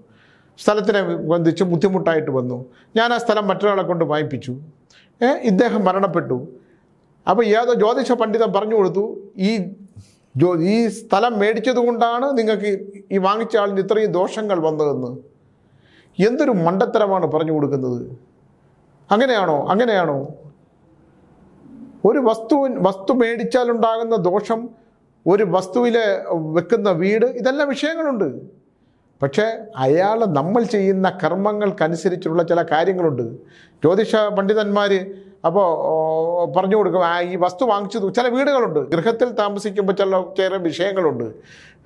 സ്ഥലത്തിനെ ബന്ധിച്ച് ബുദ്ധിമുട്ടായിട്ട് വന്നു. ഞാൻ ആ സ്ഥലം മറ്റൊരാളെ കൊണ്ട് വാങ്ങിപ്പിച്ചു. ഇദ്ദേഹം മരണപ്പെട്ടു. അപ്പോൾ ഏതോ ജ്യോതിഷ പണ്ഡിതൻ പറഞ്ഞു കൊടുത്തു, ഈ സ്ഥലം മേടിച്ചത് കൊണ്ടാണ് നിങ്ങൾക്ക് ഈ വാങ്ങിച്ച ആളിന് ഇത്രയും ദോഷങ്ങൾ വന്നതെന്ന്. എന്തൊരു മണ്ടത്തരമാണ് പറഞ്ഞു കൊടുക്കുന്നത്. അങ്ങനെയാണോ? ഒരു വസ്തു മേടിച്ചാലുണ്ടാകുന്ന ദോഷം, ഒരു വസ്തുവിൽ വെക്കുന്ന വീട്, ഇതെല്ലാം വിഷയങ്ങളുണ്ട്. പക്ഷേ നമ്മൾ ചെയ്യുന്ന കർമ്മങ്ങൾക്കനുസരിച്ചുള്ള ചില കാര്യങ്ങളുണ്ട്. ജ്യോതിഷ പണ്ഡിതന്മാർ അപ്പോൾ പറഞ്ഞു കൊടുക്കും, ഈ വസ്തു വാങ്ങിച്ചത് ചില വീടുകളുണ്ട്, ഗൃഹത്തിൽ താമസിക്കുമ്പോൾ ചില വിഷയങ്ങളുണ്ട്.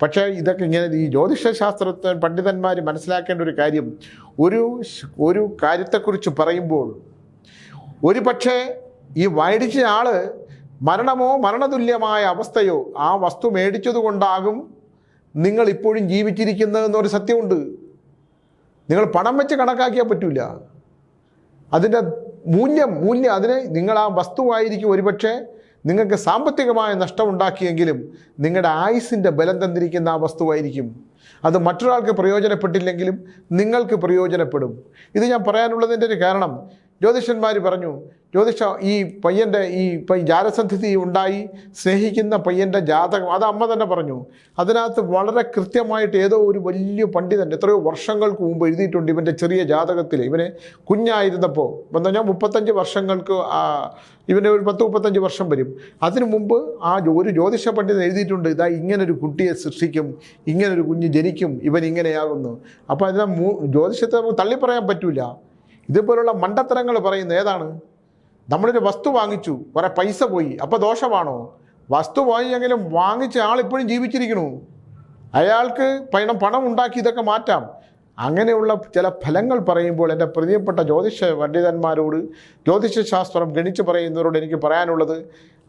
പക്ഷേ ഇതൊക്കെ ഇങ്ങനെ ഈ ജ്യോതിഷശാസ്ത്രത്തിൽ പണ്ഡിതന്മാർ മനസ്സിലാക്കേണ്ട ഒരു കാര്യം, ഒരു കാര്യത്തെക്കുറിച്ച് പറയുമ്പോൾ ഒരു പക്ഷേ ഈ മേടിച്ച ആൾ മരണമോ മരണതുല്യമായ അവസ്ഥയോ ആ വസ്തു മേടിച്ചതുകൊണ്ടാകും നിങ്ങൾ ഇപ്പോഴും ജീവിച്ചിരിക്കുന്നതെന്നൊരു സത്യമുണ്ട്. നിങ്ങൾ പണം വെച്ച് കണക്കാക്കിയാൽ പറ്റില്ല. അതിൻ്റെ മൂല്യം അതിന് നിങ്ങൾ ആ വസ്തുവായിരിക്കും ഒരുപക്ഷെ നിങ്ങൾക്ക് സാമ്പത്തികമായ നഷ്ടമുണ്ടാക്കിയെങ്കിലും നിങ്ങളുടെ ആയുസ്സിൻ്റെ ബലം തന്നിരിക്കുന്ന ആ വസ്തുവായിരിക്കും. അത് മറ്റൊരാൾക്ക് പ്രയോജനപ്പെട്ടില്ലെങ്കിലും നിങ്ങൾക്ക് പ്രയോജനപ്പെടും. ഇത് ഞാൻ പറയാനുള്ളതിൻ്റെ ഒരു കാരണം, ജ്യോതിഷന്മാർ പറഞ്ഞു, ഈ പയ്യൻ്റെ ജാരസന്ധി ഉണ്ടായി സ്നേഹിക്കുന്ന പയ്യൻ്റെ ജാതകം, അത് അമ്മ തന്നെ പറഞ്ഞു. അതിനകത്ത് വളരെ കൃത്യമായിട്ട് ഏതോ ഒരു വലിയ പണ്ഡിതൻ എത്രയോ വർഷങ്ങൾക്ക് മുമ്പ് എഴുതിയിട്ടുണ്ട്. ഇവൻ്റെ ചെറിയ ജാതകത്തിൽ ഇവനെ കുഞ്ഞായിരുന്നപ്പോൾ, എന്ന് പറഞ്ഞാൽ 35 വർഷങ്ങൾക്ക്, ഇവൻ്റെ ഒരു 10-35 വർഷം വരും. അതിനു മുമ്പ് ഒരു ജ്യോതിഷ പണ്ഡിതൻ എഴുതിയിട്ടുണ്ട്, ഇതാ ഇങ്ങനൊരു കുട്ടിയെ സൃഷ്ടിക്കും, ഇങ്ങനൊരു കുഞ്ഞ് ജനിക്കും, ഇവൻ ഇങ്ങനെയാകുന്നു. അപ്പോൾ അതിനെ ജ്യോതിഷത്തെ നമുക്ക് തള്ളിപ്പറയാൻ പറ്റില്ല. ഇതുപോലുള്ള മണ്ടത്തരങ്ങൾ പറയുന്നത് ഏതാണ്? നമ്മളൊരു വസ്തു വാങ്ങിച്ചു, കുറേ പൈസ പോയി, അപ്പോൾ ദോഷമാണോ? വസ്തു വാങ്ങിയെങ്കിലും വാങ്ങിച്ച ആളിപ്പോഴും ജീവിച്ചിരിക്കണു, അയാൾക്ക് പണം ഉണ്ടാക്കി ഇതൊക്കെ മാറ്റാം. അങ്ങനെയുള്ള ചില ഫലങ്ങൾ പറയുമ്പോൾ എൻ്റെ പ്രിയപ്പെട്ട ജ്യോതിഷ പണ്ഡിതന്മാരോട്, ജ്യോതിഷശാസ്ത്രം ഗണിച്ച് പറയുന്നവരോട് എനിക്ക് പറയാനുള്ളത്,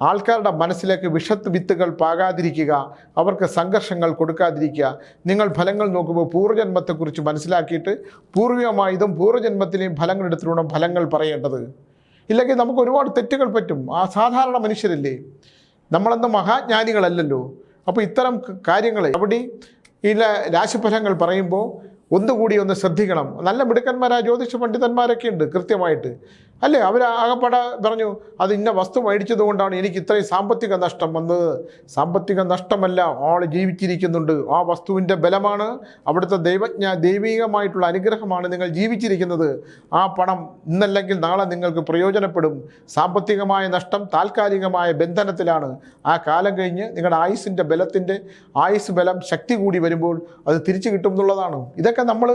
ആൾക്കാരുടെ മനസ്സിലേക്ക് വിത്തുകൾ പാകാതിരിക്കുക, അവർക്ക് സംഘർഷങ്ങൾ കൊടുക്കാതിരിക്കുക. നിങ്ങൾ ഫലങ്ങൾ നോക്കുമ്പോൾ പൂർവ്വജന്മത്തെക്കുറിച്ച് മനസ്സിലാക്കിയിട്ട് പൂർവികമായതും പൂർവ്വജന്മത്തിലെയും ഫലങ്ങൾ എടുത്തിട്ടുള്ള ഫലങ്ങൾ പറയേണ്ടത്. ഇല്ലെങ്കിൽ നമുക്ക് ഒരുപാട് തെറ്റുകൾ പറ്റും. സാധാരണ മനുഷ്യരല്ലേ, നമ്മളെന്ന് മഹാജ്ഞാനികളല്ലല്ലോ. അപ്പോൾ ഇത്തരം കാര്യങ്ങൾ അവിടെ ഈ രാശിഫലങ്ങൾ പറയുമ്പോൾ ഒന്നുകൂടി ഒന്ന് ശ്രദ്ധിക്കണം. നല്ല മിടുക്കന്മാരായ ജ്യോതിഷ പണ്ഡിതന്മാരൊക്കെ ഉണ്ട് കൃത്യമായിട്ട്, അല്ലേ? അവർ ആകപ്പാടെ പറഞ്ഞു, അത് ഇന്ന വസ്തു മേടിച്ചതുകൊണ്ടാണ് എനിക്ക് ഇത്രയും സാമ്പത്തിക നഷ്ടം വന്നത്. സാമ്പത്തിക നഷ്ടമല്ല, ആൾ ജീവിച്ചിരിക്കുന്നുണ്ട്. ആ വസ്തുവിൻ്റെ ബലമാണ്, അവിടുത്തെ ദൈവികമായിട്ടുള്ള അനുഗ്രഹമാണ് നിങ്ങൾ ജീവിച്ചിരിക്കുന്നത്. ആ പണം ഇന്നല്ലെങ്കിൽ നാളെ നിങ്ങൾക്ക് പ്രയോജനപ്പെടും. സാമ്പത്തികമായ നഷ്ടം താൽക്കാലികമായ ബന്ധനത്തിലാണ്. ആ കാലം കഴിഞ്ഞ് നിങ്ങളുടെ ആയുസ് ബലം ശക്തി കൂടി വരുമ്പോൾ അത് തിരിച്ചു കിട്ടും എന്നുള്ളതാണ്. ഇതൊക്കെ നമ്മൾ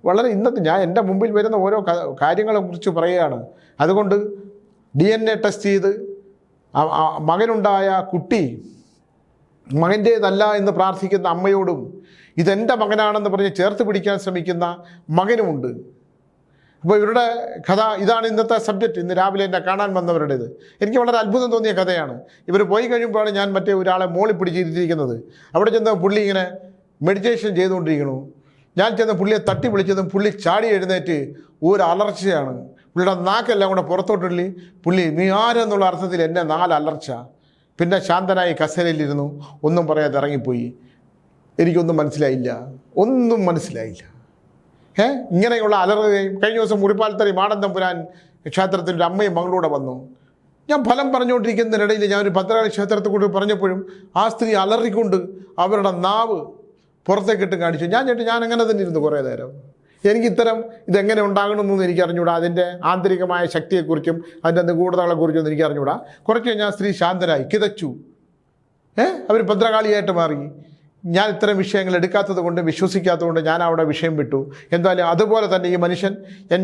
വളരെ ഞാൻ എൻ്റെ മുമ്പിൽ വരുന്ന ഓരോ കാര്യങ്ങളെ കുറിച്ച് പറയുകയാണ്. അതുകൊണ്ട് DNA ടെസ്റ്റ് ചെയ്ത് മകനുണ്ടായ കുട്ടി മകൻ്റേതല്ല എന്ന് പ്രാർത്ഥിക്കുന്ന അമ്മയോടും, ഇതെൻ്റെ മകനാണെന്ന് പറഞ്ഞ് ചേർത്ത് പിടിക്കാൻ ശ്രമിക്കുന്ന മകനുമുണ്ട്. അപ്പോൾ ഇവരുടെ കഥ ഇതാണ് ഇന്നത്തെ സബ്ജക്റ്റ്. ഇന്ന് രാവിലെ എന്നെ കാണാൻ വന്നവരുടേത് എനിക്ക് വളരെ അത്ഭുതം തോന്നിയ കഥയാണ്. ഇവർ പോയി കഴിയുമ്പോഴാണ് ഞാൻ മറ്റേ ഒരാളെ മോളിൽ പിടിച്ചിരുത്തിയിരിക്കുന്നത്. അവിടെ ചെന്ന് പുള്ളി ഇങ്ങനെ മെഡിറ്റേഷൻ ചെയ്തുകൊണ്ടിരിക്കണു. ഞാൻ ചെന്ന് പുള്ളിയെ തട്ടി വിളിച്ചതും പുള്ളി ചാടി എഴുന്നേറ്റ് ഒരു അലർച്ചയാണ്. പുള്ളിയുടെ നാക്കെല്ലാം കൂടെ പുറത്തോട്ടുള്ളി. പുള്ളി നീ ആരെന്നുള്ള അർത്ഥത്തിൽ എന്നെ 4 അലർച്ച. പിന്നെ ശാന്തനായി കസേരയിലിരുന്നു, ഒന്നും പറയാതെ ഇറങ്ങിപ്പോയി. എനിക്കൊന്നും മനസ്സിലായില്ല. ഇങ്ങനെയുള്ള അലറുകയും. കഴിഞ്ഞ ദിവസം മുറിപ്പാലത്തറി മാടന്തമ്പുരാൻ ക്ഷേത്രത്തിൽ ഒരു അമ്മയും മകളൂടെ വന്നു. ഞാൻ ഫലം പറഞ്ഞുകൊണ്ടിരിക്കുന്നതിനിടയിൽ ഞാനൊരു ഭദ്രകാളി ക്ഷേത്രത്തെ കൂടി പറഞ്ഞപ്പോഴും ആ സ്ത്രീ അലറിക്കൊണ്ട് അവരുടെ നാവ് പുറത്തേക്കിട്ട് കാണിച്ചു. ഞാൻ അങ്ങനെ തന്നെ ഇരുന്നു കുറേ നേരം. ഇതെങ്ങനെ ഉണ്ടാകണമെന്നൊന്നും എനിക്ക് അറിഞ്ഞൂടാ. അതിൻ്റെ ആന്തരികമായ ശക്തിയെക്കുറിച്ചും അതിൻ്റെ നിഗൂഢതകളെക്കുറിച്ചൊന്നും എനിക്ക് അറിഞ്ഞൂടാ. കുറച്ച് കഴിഞ്ഞാൽ സ്ത്രീ ശാന്തരായി, കിതച്ചു. അവർ ഭദ്രകാളിയായിട്ട് മാറി. ഞാൻ ഇത്തരം വിഷയങ്ങൾ എടുക്കാത്തത് കൊണ്ട്, വിശ്വസിക്കാത്തത് കൊണ്ട് ഞാൻ അവിടെ വിഷയം വിട്ടു. എന്തായാലും അതുപോലെ തന്നെ ഈ മനുഷ്യൻ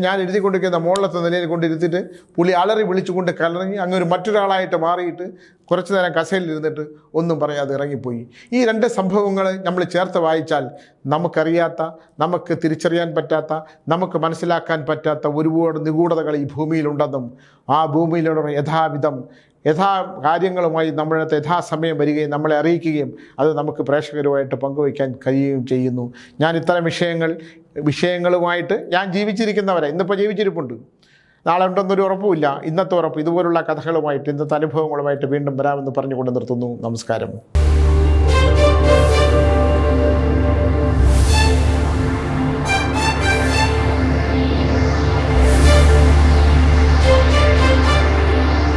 ഞാൻ എഴുതിക്കൊണ്ടിരിക്കുന്ന മുകളിലത്തെ നിലയിൽ കൊണ്ടിരുത്തിയിട്ട് പുള്ളി അലറി വിളിച്ചുകൊണ്ട് കലറങ്ങി അങ്ങനെ മറ്റൊരാളായിട്ട് മാറിയിട്ട് കുറച്ച് നേരം കസേലിരുന്നിട്ട് ഒന്നും പറയാതെ ഇറങ്ങിപ്പോയി. ഈ 2 സംഭവങ്ങൾ നമ്മൾ ചേർത്ത് വായിച്ചാൽ നമുക്കറിയാത്ത, നമുക്ക് തിരിച്ചറിയാൻ പറ്റാത്ത, നമുക്ക് മനസ്സിലാക്കാൻ പറ്റാത്ത ഒരുപാട് നിഗൂഢതകൾ ഈ ഭൂമിയിലുണ്ടെന്നും ആ ഭൂമിയിലുള്ള കാര്യങ്ങളുമായി നമ്മളടുത്ത് യഥാസമയം വരികയും നമ്മളെ അറിയിക്കുകയും അത് നമുക്ക് പ്രേക്ഷകരുമായിട്ട് പങ്കുവയ്ക്കാൻ കഴിയുകയും ചെയ്യുന്നു. ഞാൻ ഇത്തരം വിഷയങ്ങളുമായിട്ട് ഞാൻ ജീവിച്ചിരിക്കുന്നവരെ, ഇന്നിപ്പോൾ ജീവിച്ചിരിപ്പുണ്ട്, നാളെ ഉണ്ടെന്നൊരു ഉറപ്പുമില്ല. ഇന്നത്തെ ഉറപ്പ് ഇതുപോലുള്ള കഥകളുമായിട്ട്, ഇന്നത്തെ അനുഭവങ്ങളുമായിട്ട് വീണ്ടും വരാമെന്ന് പറഞ്ഞുകൊണ്ട് നിർത്തുന്നു. നമസ്കാരം.